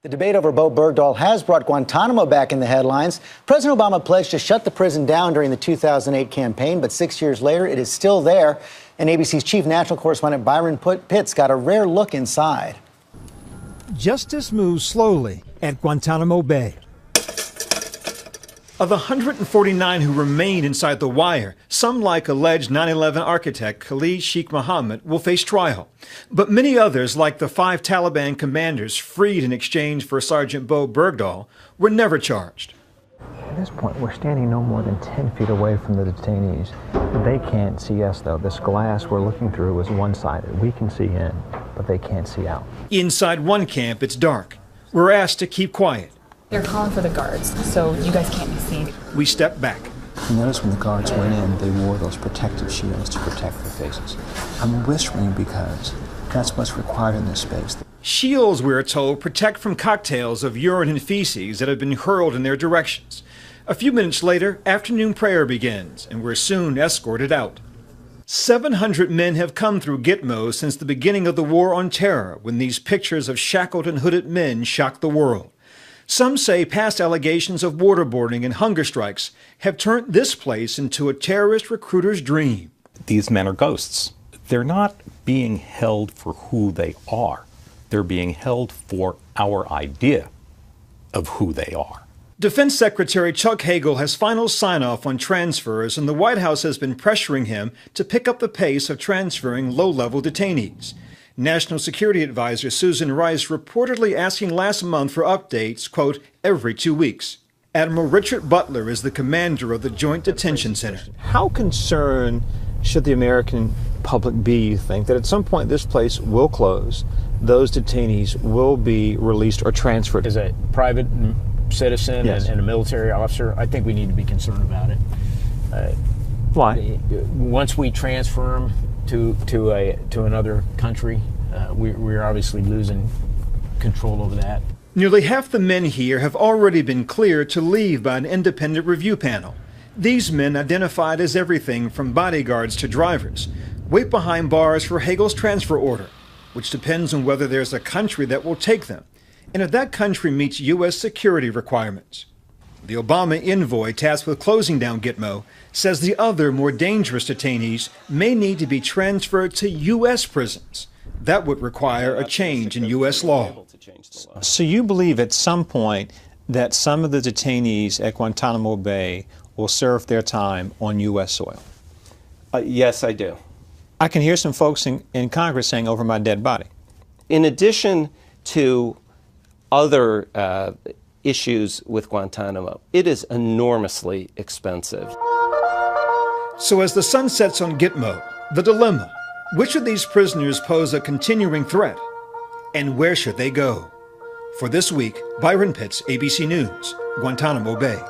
The debate over Bo Bergdahl has brought Guantanamo back in the headlines. President Obama pledged to shut the prison down during the 2008 campaign, but 6 years later, it is still there. And ABC's chief national correspondent Byron Pitts got a rare look inside. Justice moves slowly at Guantanamo Bay. Of the 149 who remain inside the wire, some, like alleged 9/11 architect Khalid Sheikh Mohammed, will face trial. But many others, like the 5 Taliban commanders freed in exchange for Sergeant Bo Bergdahl, were never charged. At this point, we're standing no more than 10 feet away from the detainees. They can't see us, though. This glass we're looking through is one-sided. We can see in, but they can't see out. Inside one camp, it's dark. We're asked to keep quiet. They're calling for the guards, so you guys can't be seen. We step back. You notice when the guards went in, they wore those protective shields to protect their faces. I'm whispering because that's what's required in this space. Shields, we're told, protect from cocktails of urine and feces that have been hurled in their directions. A few minutes later, afternoon prayer begins, and we're soon escorted out. 700 men have come through Gitmo since the beginning of the War on Terror, when these pictures of shackled and hooded men shocked the world. Some say past allegations of waterboarding and hunger strikes have turned this place into a terrorist recruiter's dream. These men are ghosts. They're not being held for who they are. They're being held for our idea of who they are. Defense Secretary Chuck Hagel has final sign-off on transfers, and the White House has been pressuring him to pick up the pace of transferring low-level detainees. National Security Advisor Susan Rice reportedly asking last month for updates, quote, every 2 weeks. Admiral Richard Butler is the commander of the Joint Detention Center. How concerned should the American public be, you think, that at some point this place will close, those detainees will be released or transferred? As a private citizen Yes. and a military officer, I think we need to be concerned about it. Why? Once we transfer them to another country, we're obviously losing control over that. Nearly half the men here have already been cleared to leave by an independent review panel. These men, identified as everything from bodyguards to drivers, wait behind bars for Hagel's transfer order, which depends on whether there's a country that will take them, and if that country meets U.S. security requirements. The Obama envoy tasked with closing down Gitmo says the other, more dangerous detainees may need to be transferred to U.S. prisons. That would require a change in U.S. law. So you believe at some point that some of the detainees at Guantanamo Bay will serve their time on U.S. soil? Yes, I do. I can hear some folks in Congress saying, over my dead body. In addition to other issues with Guantanamo, it is enormously expensive. So as the sun sets on Gitmo, the dilemma: which of these prisoners pose a continuing threat, and where should they go? For This Week, Byron Pitts, ABC News, Guantanamo Bay.